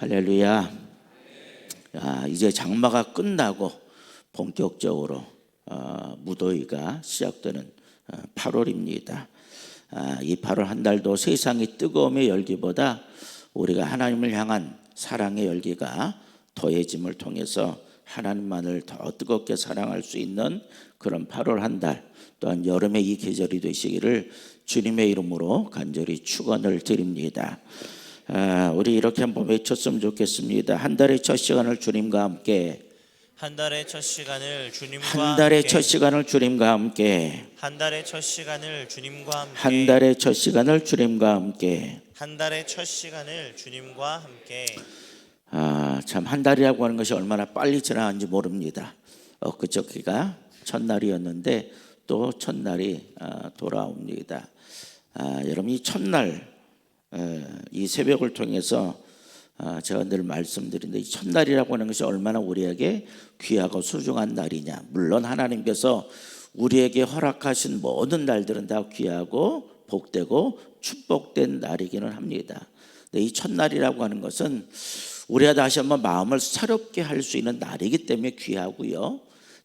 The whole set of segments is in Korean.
할렐루야. 이제 장마가 끝나고 본격적으로 무더위가 시작되는 8월입니다. 이 8월 한 달도 세상이 뜨거움의 열기보다 우리가 하나님을 향한 사랑의 열기가 더해짐을 통해서 하나님만을 더 뜨겁게 사랑할 수 있는 그런 8월 한 달, 또한 여름의 이 계절이 되시기를 주님의 이름으로 간절히 축원을 드립니다. 우리 이렇게 한번 외쳤으면 좋겠습니다. 한 달의 첫 시간을 주님과 함께, 한 달의 첫 시간을 주님과 한 달의 함께, 첫 시간을 주님과 함께, 한 달의 첫 시간을 주님과 함께, 한 달의 첫 시간을 주님과 함께. 한 달의 첫 시간을 주님과 함께. 참 한 달이라고 하는 것이 얼마나 빨리 지나간지 모릅니다. 그저께가 첫날이었는데 또 첫날이 돌아옵니다. 여러분, 이 첫날, 이 새벽을 통해서 제가 늘 말씀드리는데, 이 첫날이라고 하는 것이 얼마나 우리에게 귀하고 소중한 날이냐. 물론 하나님께서 우리에게 허락하신 모든 날들은 다 귀하고 복되고 축복된 날이기는 합니다. 근데 이 첫날이라고 하는 것은 우리가 다시 한번 마음을 새롭게 할 수 있는 날이기 때문에 귀하고요,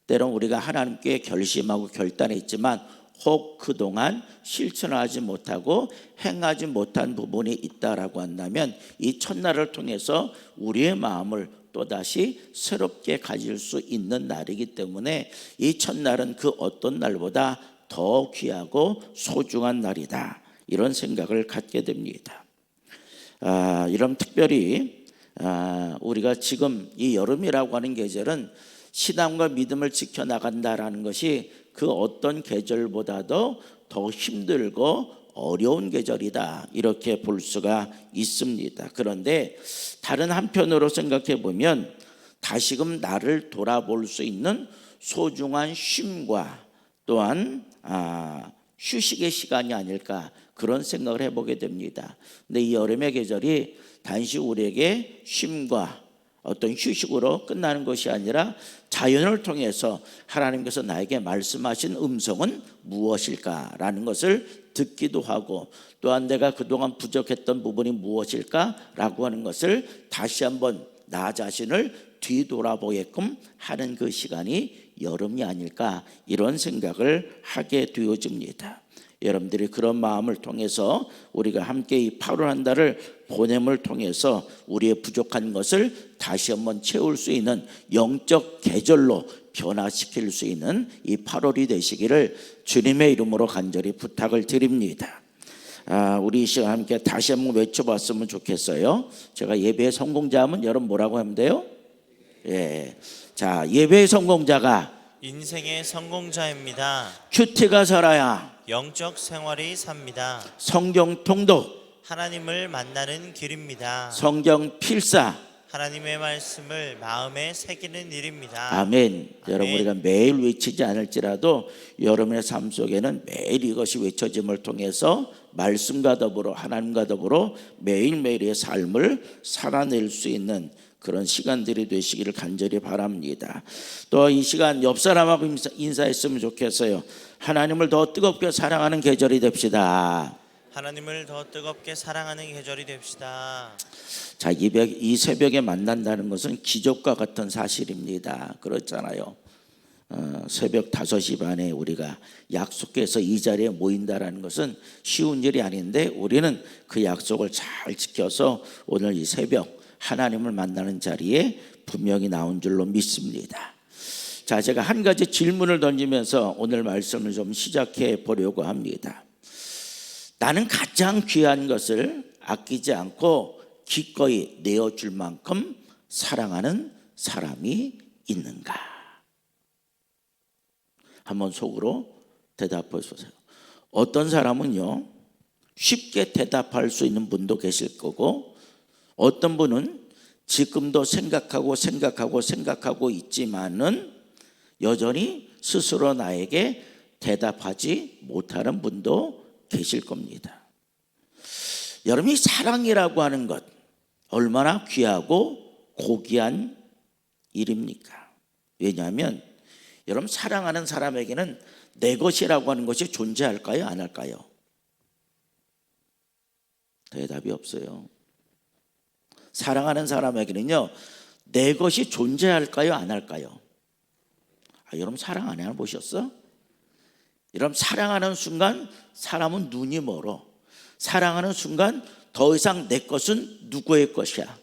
때론 우리가 하나님께 결심하고 결단했지만 혹 그동안 실천하지 못하고 행하지 못한 부분이 있다라고 한다면 이 첫날을 통해서 우리의 마음을 또다시 새롭게 가질 수 있는 날이기 때문에 이 첫날은 그 어떤 날보다 더 귀하고 소중한 날이다, 이런 생각을 갖게 됩니다. 이런 특별히 우리가 지금 이 여름이라고 하는 계절은 신앙과 믿음을 지켜나간다라는 것이 그 어떤 계절보다도 더 힘들고 어려운 계절이다, 이렇게 볼 수가 있습니다. 그런데 다른 한편으로 생각해 보면 다시금 나를 돌아볼 수 있는 소중한 쉼과 또한 휴식의 시간이 아닐까, 그런 생각을 해보게 됩니다. 근데 이 여름의 계절이 단지 우리에게 쉼과 어떤 휴식으로 끝나는 것이 아니라 자연을 통해서 하나님께서 나에게 말씀하신 음성은 무엇일까라는 것을 듣기도 하고, 또한 내가 그동안 부족했던 부분이 무엇일까라고 하는 것을 다시 한번 나 자신을 뒤돌아보게끔 하는 그 시간이 여름이 아닐까, 이런 생각을 하게 되어집니다. 여러분들이 그런 마음을 통해서 우리가 함께 이 8월 한 달을 보냄을 통해서 우리의 부족한 것을 다시 한번 채울 수 있는 영적 계절로 변화시킬 수 있는 이 8월이 되시기를 주님의 이름으로 간절히 부탁을 드립니다. 우리 이 시간 함께 다시 한번 외쳐봤으면 좋겠어요. 제가 예배의 성공자하면 여러분 뭐라고 하면 돼요? 자, 예배의 성공자가 인생의 성공자입니다. 큐티가 살아야 영적 생활이 삽니다. 성경 통독, 하나님을 만나는 길입니다. 성경 필사, 하나님의 말씀을 마음에 새기는 일입니다. 아멘. 여러분, 우리가 매일 외치지 않을지라도 여러분의 삶 속에는 매일 이것이 외쳐짐을 통해서 말씀과 더불어 하나님과 더불어 매일매일의 삶을 살아낼 수 있는 그런 시간들이 되시기를 간절히 바랍니다. 또 이 시간 옆 사람하고 인사했으면 좋겠어요. 하나님을 더 뜨겁게 사랑하는 계절이 됩시다. 하나님을 더 뜨겁게 사랑하는 계절이 됩시다. 자, 이 새벽에 만난다는 것은 기적과 같은 사실입니다. 그렇잖아요. 새벽 5시 반에 우리가 약속해서 이 자리에 모인다는 것은 쉬운 일이 아닌데, 우리는 그 약속을 잘 지켜서 오늘 이 새벽 하나님을 만나는 자리에 분명히 나온 줄로 믿습니다. 자, 제가 한 가지 질문을 던지면서 오늘 말씀을 좀 시작해 보려고 합니다. 나는 가장 귀한 것을 아끼지 않고 기꺼이 내어줄 만큼 사랑하는 사람이 있는가? 한번 속으로 대답해 보세요. 어떤 사람은요, 쉽게 대답할 수 있는 분도 계실 거고, 어떤 분은 지금도 생각하고 있지만은 여전히 스스로 나에게 대답하지 못하는 분도 계실 겁니다. 여러분이 사랑이라고 하는 것 얼마나 귀하고 고귀한 일입니까? 왜냐하면 여러분, 사랑하는 사람에게는 내 것이라고 하는 것이 존재할까요? 안 할까요? 대답이 없어요. 사랑하는 사람에게는요, 내 것이 존재할까요, 안 할까요? 여러분 사랑 안 해보셨어? 여러분 사랑하는 순간 사람은 눈이 멀어. 사랑하는 순간 더 이상 내 것은 누구의 것이야?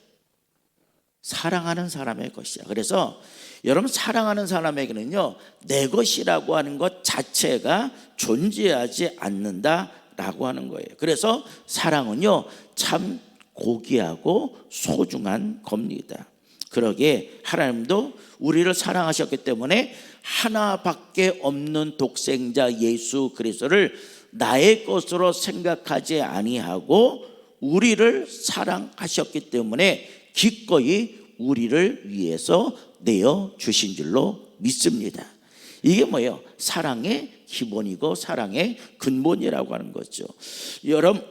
사랑하는 사람의 것이야. 그래서 여러분 사랑하는 사람에게는요, 내 것이라고 하는 것 자체가 존재하지 않는다라고 하는 거예요. 그래서 사랑은요, 참 고귀하고 소중한 겁니다. 그러기에 하나님도 우리를 사랑하셨기 때문에 하나밖에 없는 독생자 예수 그리스도를 나의 것으로 생각하지 아니하고 우리를 사랑하셨기 때문에 기꺼이 우리를 위해서 내어 주신 줄로 믿습니다. 이게 뭐예요? 사랑의 기본이고 사랑의 근본이라고 하는 거죠. 여러분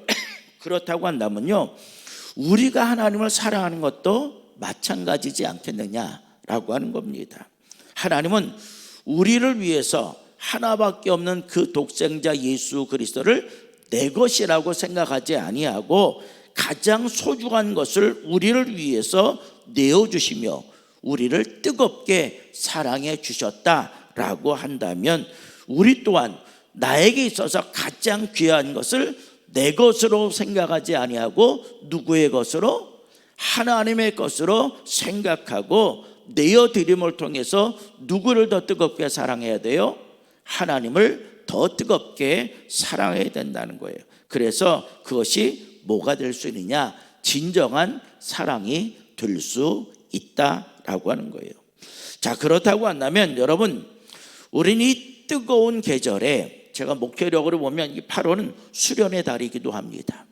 그렇다고 한다면요, 우리가 하나님을 사랑하는 것도 마찬가지지 않겠느냐라고 하는 겁니다. 하나님은 우리를 위해서 하나밖에 없는 그 독생자 예수 그리스도를 내 것이라고 생각하지 아니하고 가장 소중한 것을 우리를 위해서 내어주시며 우리를 뜨겁게 사랑해 주셨다라고 한다면 우리 또한 나에게 있어서 가장 귀한 것을 내 것으로 생각하지 아니하고 누구의 것으로? 하나님의 것으로 생각하고 내어드림을 통해서 누구를 더 뜨겁게 사랑해야 돼요? 하나님을 더 뜨겁게 사랑해야 된다는 거예요. 그래서 그것이 뭐가 될 수 있느냐? 진정한 사랑이 될 수 있다라고 하는 거예요. 자, 그렇다고 한다면 여러분, 우리는 이 뜨거운 계절에, 제가 목회력으로 보면 이 8월은 수련의 달이기도 합니다.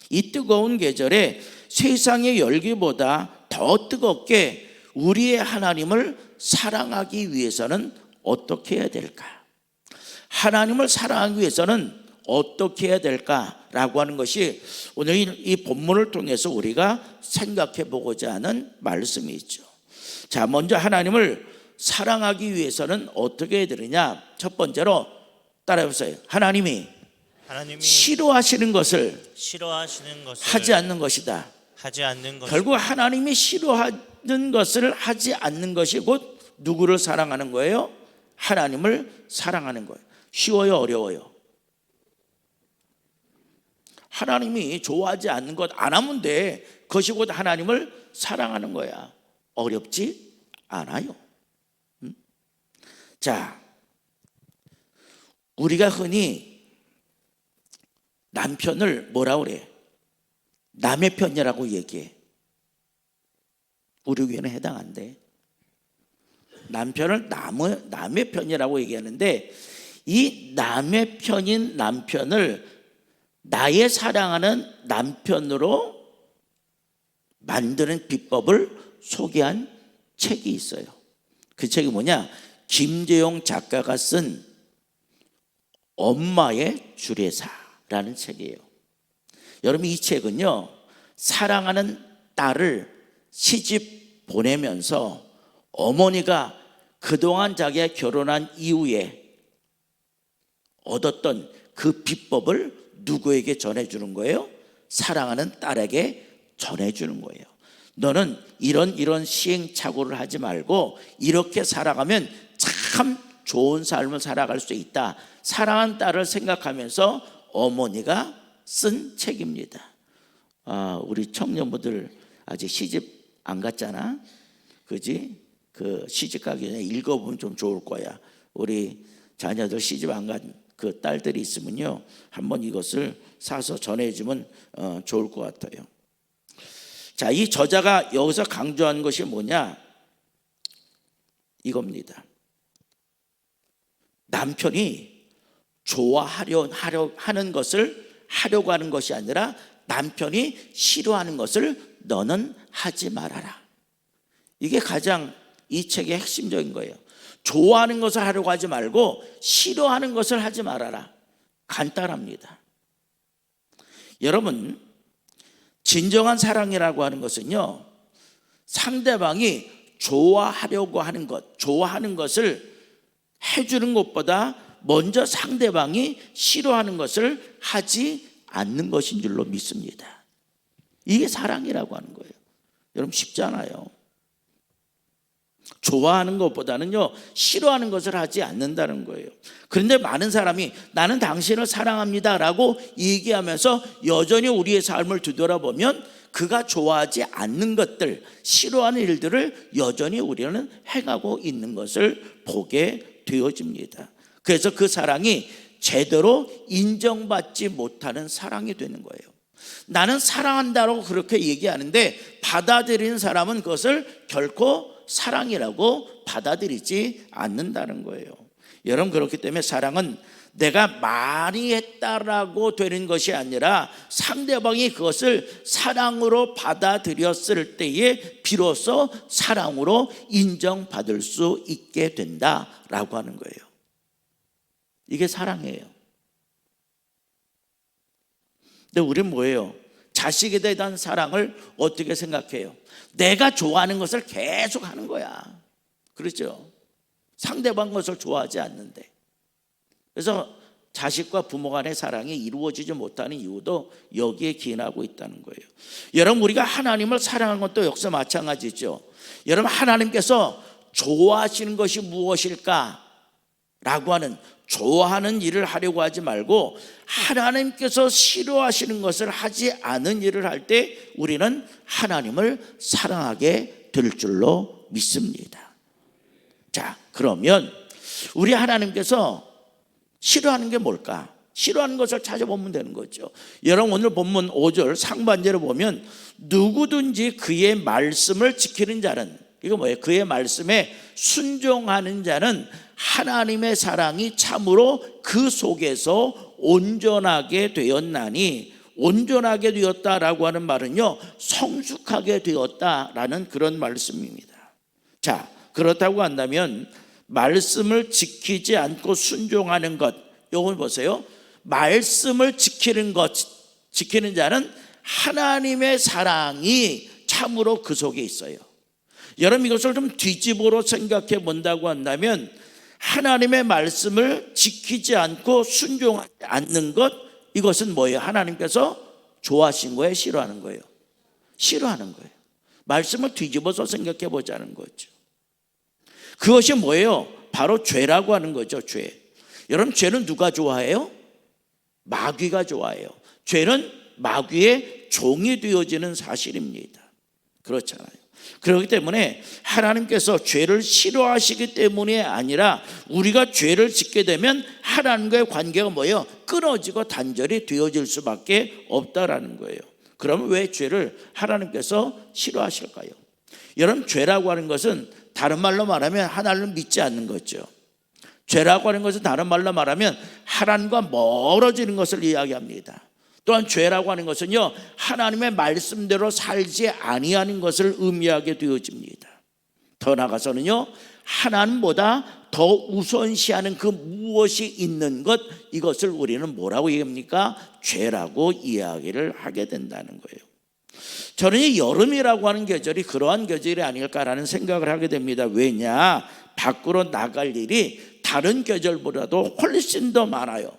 이 뜨거운 계절에 세상의 열기보다 더 뜨겁게 우리의 하나님을 사랑하기 위해서는 어떻게 해야 될까? 하나님을 사랑하기 위해서는 어떻게 해야 될까라고 하는 것이 오늘 이 본문을 통해서 우리가 생각해 보고자 하는 말씀이 있죠. 자, 먼저 하나님을 사랑하기 위해서는 어떻게 해야 되느냐? 첫 번째로 따라해보세요. 하나님이 싫어하시는 것을 하지 않는 것이다. 결국 하나님이 싫어하는 것을 하지 않는 것이 곧 누구를 사랑하는 거예요? 하나님을 사랑하는 거예요. 쉬워요, 어려워요? 하나님이 좋아하지 않는 것 안 하면 돼. 그것이 곧 하나님을 사랑하는 거야. 어렵지 않아요. 자, 우리가 흔히 남편을 뭐라 그래? 남의 편이라고 얘기해. 우리 교회는 해당 안 돼. 남편을 남의 편이라고 얘기하는데 이 남의 편인 남편을 나의 사랑하는 남편으로 만드는 비법을 소개한 책이 있어요. 그 책이 뭐냐? 김재용 작가가 쓴 엄마의 주례사라는 책이에요. 여러분, 이 책은요, 사랑하는 딸을 시집 보내면서 어머니가 그동안 자기가 결혼한 이후에 얻었던 그 비법을 누구에게 전해주는 거예요? 사랑하는 딸에게 전해주는 거예요. 너는 이런 시행착오를 하지 말고 이렇게 살아가면 참 좋은 삶을 살아갈 수 있다. 사랑하는 딸을 생각하면서 어머니가 쓴 책입니다. 우리 청년분들 아직 시집 안 갔잖아, 그지? 그 시집 가기 전에 읽어보면 좀 좋을 거야. 우리 자녀들 시집 안 간 그 딸들이 있으면요, 한번 이것을 사서 전해주면 좋을 것 같아요. 자, 이 저자가 여기서 강조한 것이 뭐냐? 이겁니다. 남편이 좋아하려 하는 것을 하려고 하는 것이 아니라 남편이 싫어하는 것을 너는 하지 말아라. 이게 가장 이 책의 핵심적인 거예요. 좋아하는 것을 하려고 하지 말고 싫어하는 것을 하지 말아라. 간단합니다. 여러분, 진정한 사랑이라고 하는 것은요, 상대방이 좋아하려고 하는 것, 좋아하는 것을 해주는 것보다 먼저 상대방이 싫어하는 것을 하지 않는 것인 줄로 믿습니다. 이게 사랑이라고 하는 거예요. 여러분 쉽지 않아요. 좋아하는 것보다는요 싫어하는 것을 하지 않는다는 거예요. 그런데 많은 사람이 나는 당신을 사랑합니다 라고 얘기하면서 여전히 우리의 삶을 뒤돌아보면 그가 좋아하지 않는 것들, 싫어하는 일들을 여전히 우리는 행하고 있는 것을 보게 되어집니다. 그래서 그 사랑이 제대로 인정받지 못하는 사랑이 되는 거예요. 나는 사랑한다고 그렇게 얘기하는데 받아들이는 사람은 그것을 결코 사랑이라고 받아들이지 않는다는 거예요. 여러분, 그렇기 때문에 사랑은 내가 많이 했다라고 되는 것이 아니라 상대방이 그것을 사랑으로 받아들였을 때에 비로소 사랑으로 인정받을 수 있게 된다라고 하는 거예요. 이게 사랑이에요. 근데 우리는 뭐예요? 자식에 대한 사랑을 어떻게 생각해요? 내가 좋아하는 것을 계속 하는 거야. 그렇죠? 상대방 것을 좋아하지 않는데. 그래서 자식과 부모 간의 사랑이 이루어지지 못하는 이유도 여기에 기인하고 있다는 거예요. 여러분, 우리가 하나님을 사랑하는 것도 역시 마찬가지죠. 여러분, 하나님께서 좋아하시는 것이 무엇일까? 라고 하는, 좋아하는 일을 하려고 하지 말고 하나님께서 싫어하시는 것을 하지 않은 일을 할 때 우리는 하나님을 사랑하게 될 줄로 믿습니다. 자, 그러면 우리 하나님께서 싫어하는 게 뭘까? 싫어하는 것을 찾아보면 되는 거죠. 여러분, 오늘 본문 5절 상반절을 보면 누구든지 그의 말씀을 지키는 자는, 이거 뭐예요? 그의 말씀에 순종하는 자는 하나님의 사랑이 참으로 그 속에서 온전하게 되었나니, 온전하게 되었다라고 하는 말은요 성숙하게 되었다라는 그런 말씀입니다. 자, 그렇다고 한다면 말씀을 지키지 않고 순종하는 것, 이걸 보세요. 말씀을 지키는 것, 지키는 자는 하나님의 사랑이 참으로 그 속에 있어요. 여러분, 이것을 좀 뒤집어로 생각해 본다고 한다면 하나님의 말씀을 지키지 않고 순종하지 않는 것, 이것은 뭐예요? 하나님께서 좋아하신 거예요? 싫어하는 거예요? 싫어하는 거예요. 말씀을 뒤집어서 생각해 보자는 거죠. 그것이 뭐예요? 바로 죄라고 하는 거죠. 죄. 여러분, 죄는 누가 좋아해요? 마귀가 좋아해요. 죄는 마귀의 종이 되어지는 사실입니다. 그렇잖아요. 그렇기 때문에 하나님께서 죄를 싫어하시기 때문이 아니라 우리가 죄를 짓게 되면 하나님과의 관계가 뭐예요? 끊어지고 단절이 되어질 수밖에 없다라는 거예요. 그러면 왜 죄를 하나님께서 싫어하실까요? 여러분, 죄라고 하는 것은 다른 말로 말하면 하나님을 믿지 않는 거죠. 죄라고 하는 것은 다른 말로 말하면 하나님과 멀어지는 것을 이야기합니다. 또한 죄라고 하는 것은요 하나님의 말씀대로 살지 아니하는 것을 의미하게 되어집니다. 더 나아가서는요 하나님보다 더 우선시하는 그 무엇이 있는 것, 이것을 우리는 뭐라고 얘기합니까? 죄라고 이야기를 하게 된다는 거예요. 저는 이 여름이라고 하는 계절이 그러한 계절이 아닐까라는 생각을 하게 됩니다. 왜냐? 밖으로 나갈 일이 다른 계절보다도 훨씬 더 많아요.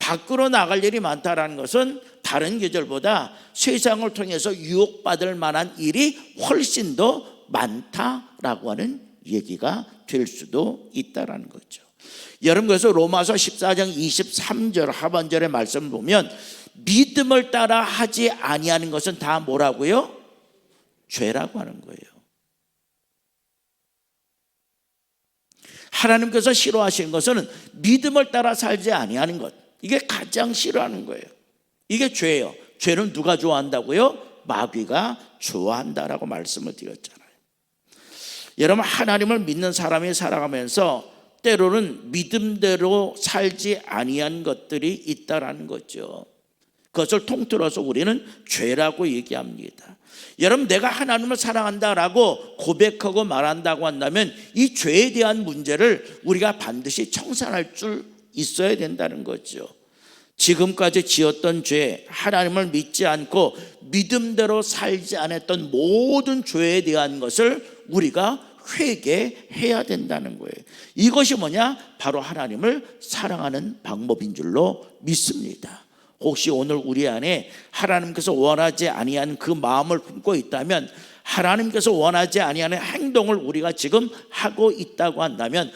밖으로 나갈 일이 많다라는 것은 다른 계절보다 세상을 통해서 유혹받을 만한 일이 훨씬 더 많다라고 하는 얘기가 될 수도 있다라는 거죠. 여러분, 그래서 로마서 14장 23절 하반절의 말씀을 보면 믿음을 따라 하지 아니하는 것은 다 뭐라고요? 죄라고 하는 거예요. 하나님께서 싫어하시는 것은 믿음을 따라 살지 아니하는 것, 이게 가장 싫어하는 거예요. 이게 죄예요. 죄는 누가 좋아한다고요? 마귀가 좋아한다라고 말씀을 드렸잖아요. 여러분, 하나님을 믿는 사람이 살아가면서 때로는 믿음대로 살지 아니한 것들이 있다라는 거죠. 그것을 통틀어서 우리는 죄라고 얘기합니다. 여러분, 내가 하나님을 사랑한다라고 고백하고 말한다고 한다면 이 죄에 대한 문제를 우리가 반드시 청산할 줄 있어야 된다는 거죠. 지금까지 지었던 죄, 하나님을 믿지 않고 믿음대로 살지 않았던 모든 죄에 대한 것을 우리가 회개해야 된다는 거예요. 이것이 뭐냐? 바로 하나님을 사랑하는 방법인 줄로 믿습니다. 혹시 오늘 우리 안에 하나님께서 원하지 아니한 그 마음을 품고 있다면 하나님께서 원하지 아니하는 행동을 우리가 지금 하고 있다고 한다면,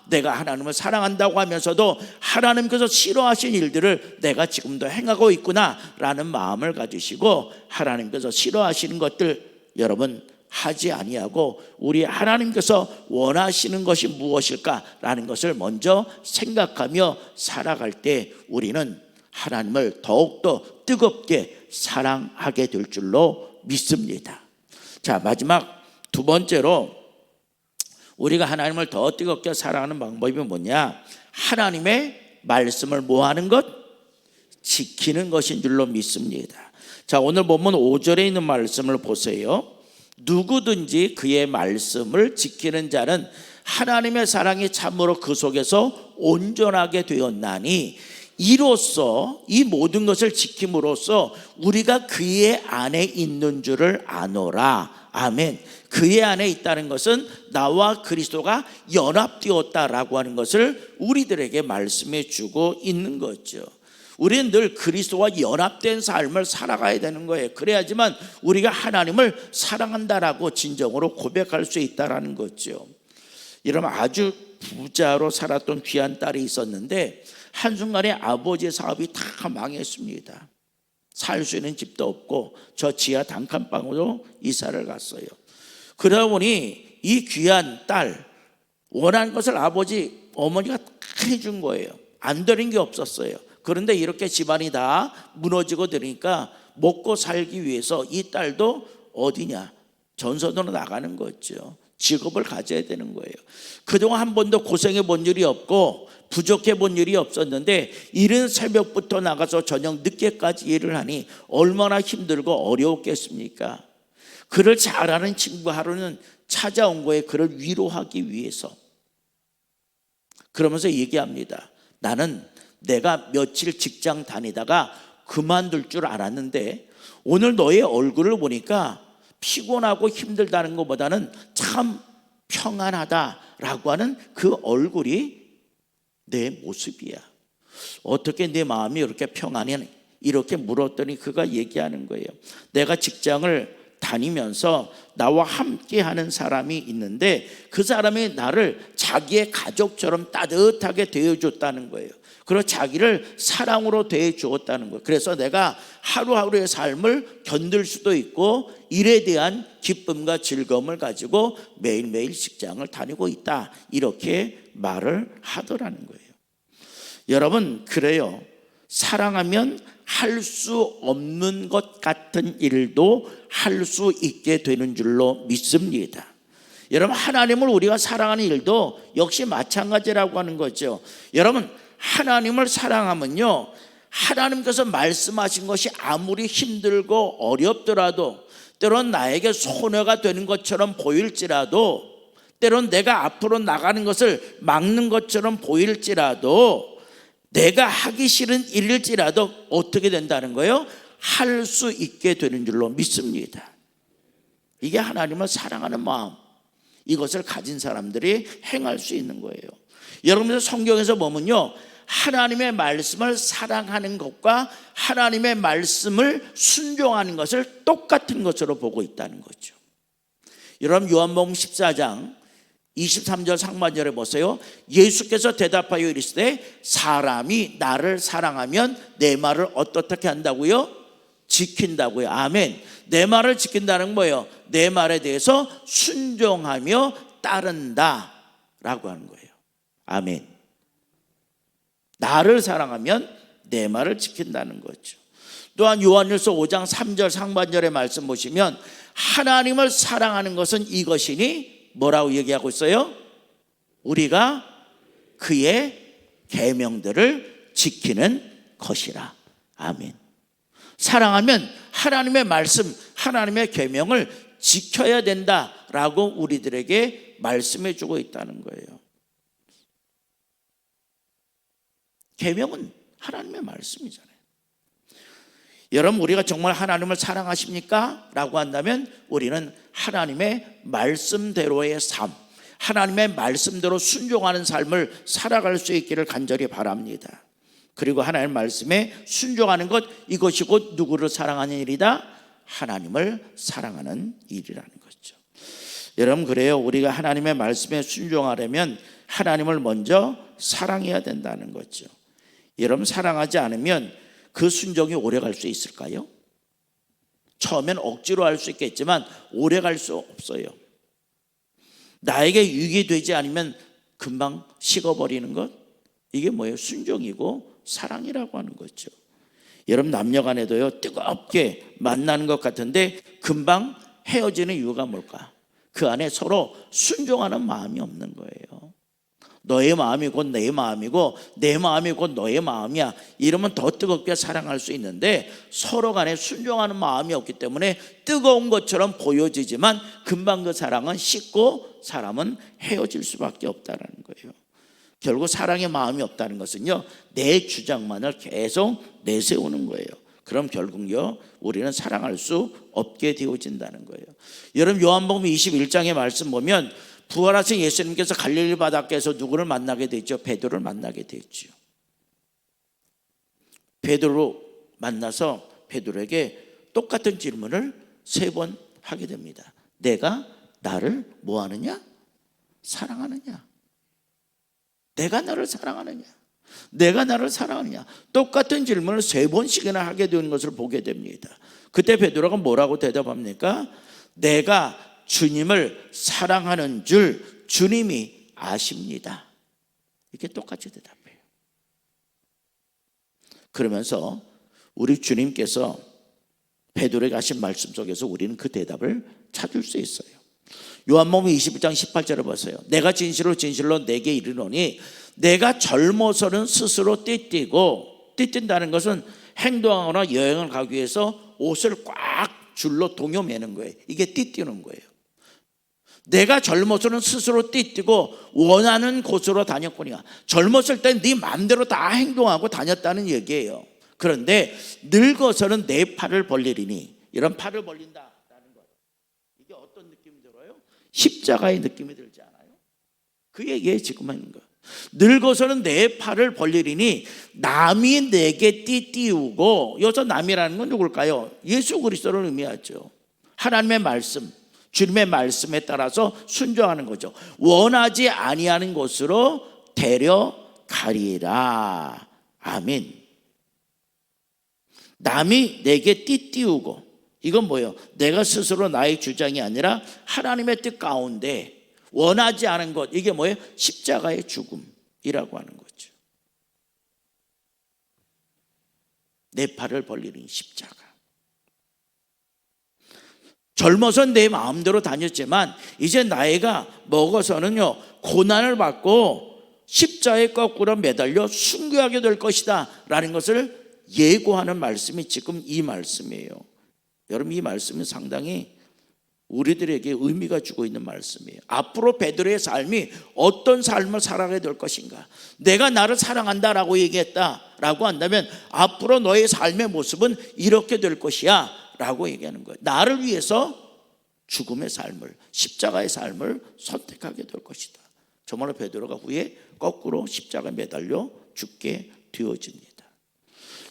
내가 하나님을 사랑한다고 하면서도 하나님께서 싫어하신 일들을 내가 지금도 행하고 있구나 라는 마음을 가지시고, 하나님께서 싫어하시는 것들 여러분 하지 아니하고 우리 하나님께서 원하시는 것이 무엇일까라는 것을 먼저 생각하며 살아갈 때 우리는 하나님을 더욱더 뜨겁게 사랑하게 될 줄로 믿습니다. 자, 마지막 두 번째로 우리가 하나님을 더 뜨겁게 사랑하는 방법이 뭐냐? 하나님의 말씀을 뭐하는 것? 지키는 것인 줄로 믿습니다. 자, 오늘 본문 5절에 있는 말씀을 보세요. 누구든지 그의 말씀을 지키는 자는 하나님의 사랑이 참으로 그 속에서 온전하게 되었나니, 이로써 이 모든 것을 지킴으로써 우리가 그의 안에 있는 줄을 아노라. 아멘. 그의 안에 있다는 것은 나와 그리스도가 연합되었다라고 하는 것을 우리들에게 말씀해 주고 있는 거죠. 우리는 늘 그리스도와 연합된 삶을 살아가야 되는 거예요. 그래야지만 우리가 하나님을 사랑한다라고 진정으로 고백할 수 있다라는 거죠. 이러면 아주 부자로 살았던 귀한 딸이 있었는데 한순간에 아버지의 사업이 다 망했습니다. 살 수 있는 집도 없고 저 지하 단칸방으로 이사를 갔어요. 그러다 보니 이 귀한 딸, 원하는 것을 어머니가 다 해준 거예요. 안 되는 게 없었어요. 그런데 이렇게 집안이 다 무너지고 되니까 먹고 살기 위해서 이 딸도 어디냐? 전선으로 나가는 거죠. 직업을 가져야 되는 거예요. 그동안 한 번도 고생해 본 일이 없고 부족해 본 일이 없었는데 이른 새벽부터 나가서 저녁 늦게까지 일을 하니 얼마나 힘들고 어려웠겠습니까? 그를 잘 아는 친구 하루는 찾아온 거예요. 그를 위로하기 위해서. 그러면서 얘기합니다. 나는 내가 며칠 직장 다니다가 그만둘 줄 알았는데 오늘 너의 얼굴을 보니까 피곤하고 힘들다는 것보다는 참 평안하다라고 하는 그 얼굴이 내 모습이야. 어떻게 내 마음이 이렇게 평안해? 이렇게 물었더니 그가 얘기하는 거예요. 내가 직장을 다니면서 나와 함께 하는 사람이 있는데 그 사람이 나를 자기의 가족처럼 따뜻하게 대해줬다는 거예요. 그리고 자기를 사랑으로 대해주었다는 거예요. 그래서 내가 하루하루의 삶을 견딜 수도 있고 일에 대한 기쁨과 즐거움을 가지고 매일매일 직장을 다니고 있다, 이렇게 말을 하더라는 거예요. 여러분, 그래요. 사랑하면 할 수 없는 것 같은 일도 할 수 있게 되는 줄로 믿습니다. 여러분, 하나님을 우리가 사랑하는 일도 역시 마찬가지라고 하는 거죠. 여러분, 하나님을 사랑하면요, 하나님께서 말씀하신 것이 아무리 힘들고 어렵더라도, 때론 나에게 손해가 되는 것처럼 보일지라도, 때론 내가 앞으로 나가는 것을 막는 것처럼 보일지라도, 내가 하기 싫은 일일지라도 어떻게 된다는 거예요? 할 수 있게 되는 줄로 믿습니다. 이게 하나님을 사랑하는 마음, 이것을 가진 사람들이 행할 수 있는 거예요. 여러분들 성경에서 보면요, 하나님의 말씀을 사랑하는 것과 하나님의 말씀을 순종하는 것을 똑같은 것으로 보고 있다는 거죠. 여러분, 요한복음 14장 23절 상반절에 보세요. 예수께서 대답하여 이르시되 사람이 나를 사랑하면 내 말을 어떻게 한다고요? 지킨다고요. 아멘. 내 말을 지킨다는 건 뭐예요? 내 말에 대해서 순종하며 따른다 라고 하는 거예요. 아멘. 나를 사랑하면 내 말을 지킨다는 거죠. 또한 요한일서 5장 3절 상반절의 말씀 보시면 하나님을 사랑하는 것은 이것이니 뭐라고 얘기하고 있어요? 우리가 그의 계명들을 지키는 것이라. 아멘. 사랑하면 하나님의 말씀, 하나님의 계명을 지켜야 된다라고 우리들에게 말씀해 주고 있다는 거예요. 계명은 하나님의 말씀이잖아요. 여러분, 우리가 정말 하나님을 사랑하십니까? 라고 한다면 우리는 하나님의 말씀대로의 삶, 하나님의 말씀대로 순종하는 삶을 살아갈 수 있기를 간절히 바랍니다. 그리고 하나님의 말씀에 순종하는 것, 이것이 곧 누구를 사랑하는 일이다? 하나님을 사랑하는 일이라는 거죠. 여러분, 그래요. 우리가 하나님의 말씀에 순종하려면 하나님을 먼저 사랑해야 된다는 거죠. 여러분, 사랑하지 않으면 그 순종이 오래 갈 수 있을까요? 처음엔 억지로 할 수 있겠지만 오래 갈 수 없어요. 나에게 유익이 되지 않으면 금방 식어버리는 것, 이게 뭐예요? 순종이고 사랑이라고 하는 거죠. 여러분, 남녀 간에도요, 뜨겁게 만나는 것 같은데 금방 헤어지는 이유가 뭘까? 그 안에 서로 순종하는 마음이 없는 거예요. 너의 마음이 곧 내 마음이고 내 마음이 곧 너의 마음이야. 이러면 더 뜨겁게 사랑할 수 있는데 서로 간에 순종하는 마음이 없기 때문에 뜨거운 것처럼 보여지지만 금방 그 사랑은 식고 사람은 헤어질 수밖에 없다는 거예요. 결국 사랑의 마음이 없다는 것은요, 내 주장만을 계속 내세우는 거예요. 그럼 결국요, 우리는 사랑할 수 없게 되어진다는 거예요. 여러분, 요한복음 21장의 말씀 보면 부활하신 예수님께서 갈릴리 바닷가에서 누구를 만나게 되죠? 베드로를 만나게 되죠. 베드로 만나서 베드로에게 똑같은 질문을 3번 하게 됩니다. 내가 나를 뭐 하느냐? 사랑하느냐? 내가 너를 사랑하느냐? 내가 나를 사랑하느냐? 똑같은 질문을 3번씩이나 하게 되는 것을 보게 됩니다. 그때 베드로가 뭐라고 대답합니까? 내가 주님을 사랑하는 줄 주님이 아십니다. 이렇게 똑같이 대답해요. 그러면서 우리 주님께서 베드로에게 하신 말씀 속에서 우리는 그 대답을 찾을 수 있어요. 요한복음 21장 18절을 보세요. 내가 진실로 진실로 내게 이르노니 내가 젊어서는 스스로 띠뛰고, 띠뛴다는 것은 행동하거나 여행을 가기 위해서 옷을 꽉 줄로 동여매는 거예요. 이게 띠뛰는 거예요. 내가 젊어서는 스스로 띠뛰고 원하는 곳으로 다녔거니와. 젊었을 땐 네 마음대로 다 행동하고 다녔다는 얘기예요. 그런데 늙어서는 내 팔을 벌리리니, 이런 팔을 벌린다라는 것, 이게 어떤 느낌이 들어요? 십자가의 느낌이 들지 않아요? 그 얘기에 지금 하는 거. 늙어서는 내 팔을 벌리리니 남이 내게 띠띠우고, 여기서 남이라는 건 누굴까요? 예수 그리스도를 의미하죠. 하나님의 말씀, 주님의 말씀에 따라서 순종하는 거죠. 원하지 아니하는 곳으로 데려가리라. 아멘. 남이 내게 띠띠우고, 이건 뭐예요? 내가 스스로 나의 주장이 아니라 하나님의 뜻 가운데 원하지 않은 것, 이게 뭐예요? 십자가의 죽음이라고 하는 거죠. 내 팔을 벌리는 십자가. 젊어서 내 마음대로 다녔지만 이제 나이가 먹어서는요, 고난을 받고 십자가에 거꾸로 매달려 순교하게 될 것이다 라는 것을 예고하는 말씀이 지금 이 말씀이에요. 여러분, 이 말씀은 상당히 우리들에게 의미가 주고 있는 말씀이에요. 앞으로 베드로의 삶이 어떤 삶을 살아가게 될 것인가. 내가 나를 사랑한다라고 얘기했다라고 한다면 앞으로 너의 삶의 모습은 이렇게 될 것이야 라고 얘기하는 거예요. 나를 위해서 죽음의 삶을, 십자가의 삶을 선택하게 될 것이다. 정말로 베드로가 후에 거꾸로 십자가에 매달려 죽게 되어집니다.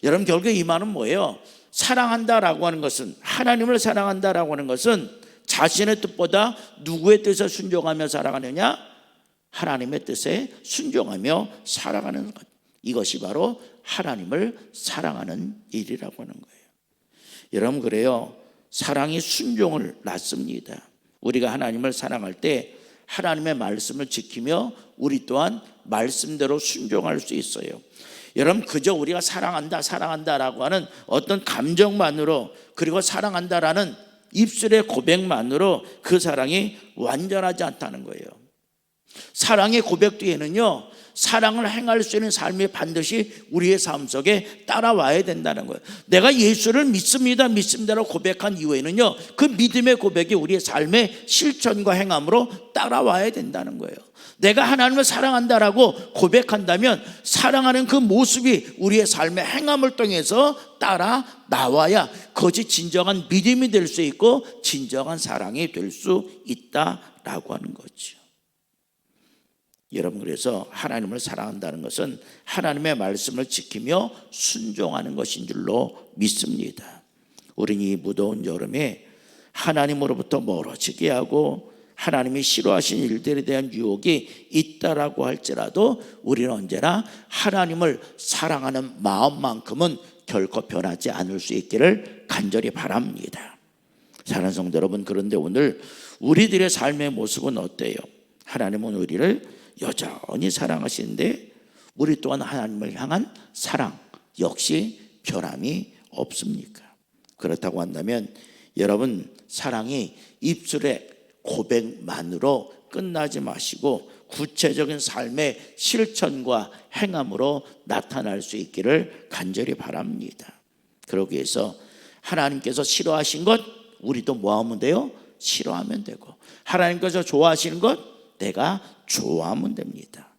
여러분, 결국 이 말은 뭐예요? 사랑한다라고 하는 것은, 하나님을 사랑한다라고 하는 것은 자신의 뜻보다 누구의 뜻에 순종하며 살아가느냐? 하나님의 뜻에 순종하며 살아가는 것. 이것이 바로 하나님을 사랑하는 일이라고 하는 거예요. 여러분, 그래요. 사랑이 순종을 낳습니다. 우리가 하나님을 사랑할 때 하나님의 말씀을 지키며 우리 또한 말씀대로 순종할 수 있어요. 여러분, 그저 우리가 사랑한다라고 하는 어떤 감정만으로, 그리고 사랑한다라는 입술의 고백만으로 그 사랑이 완전하지 않다는 거예요. 사랑의 고백 뒤에는요, 사랑을 행할 수 있는 삶이 반드시 우리의 삶 속에 따라와야 된다는 거예요. 내가 예수를 믿습니다라고 고백한 이후에는요, 그 믿음의 고백이 우리의 삶의 실천과 행함으로 따라와야 된다는 거예요. 내가 하나님을 사랑한다라고 고백한다면 사랑하는 그 모습이 우리의 삶의 행함을 통해서 따라 나와야 그것이 진정한 믿음이 될 수 있고 진정한 사랑이 될 수 있다라고 하는 거죠. 여러분, 그래서 하나님을 사랑한다는 것은 하나님의 말씀을 지키며 순종하는 것인 줄로 믿습니다. 우리는 이 무더운 여름에 하나님으로부터 멀어지게 하고 하나님이 싫어하신 일들에 대한 유혹이 있다라고 할지라도 우리는 언제나 하나님을 사랑하는 마음만큼은 결코 변하지 않을 수 있기를 간절히 바랍니다. 사랑하는 성도 여러분, 그런데 오늘 우리들의 삶의 모습은 어때요? 하나님은 우리를 여전히 사랑하시는데 우리 또한 하나님을 향한 사랑 역시 변함이 없습니까? 그렇다고 한다면 여러분, 사랑이 입술의 고백만으로 끝나지 마시고 구체적인 삶의 실천과 행함으로 나타날 수 있기를 간절히 바랍니다. 그러기 위해서 하나님께서 싫어하신 것 우리도 뭐 하면 돼요? 싫어하면 되고, 하나님께서 좋아하시는 것 내가 좋아하면 됩니다.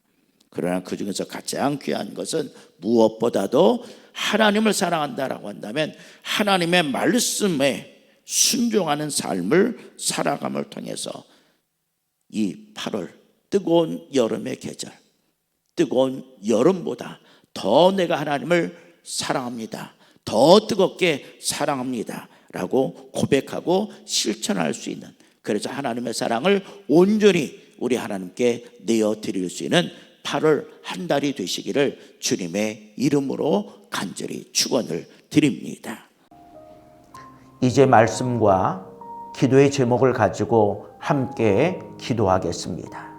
그러나 그 중에서 가장 귀한 것은 무엇보다도 하나님을 사랑한다라고 한다면 하나님의 말씀에 순종하는 삶을 살아감을 통해서 이 8월 뜨거운 여름의 계절, 뜨거운 여름보다 더 내가 하나님을 사랑합니다, 더 뜨겁게 사랑합니다 라고 고백하고 실천할 수 있는, 그래서 하나님의 사랑을 온전히 우리 하나님께 내어드릴 수 있는 8월 한 달이 되시기를 주님의 이름으로 간절히 축원을 드립니다. 이제 말씀과 기도의 제목을 가지고 함께 기도하겠습니다.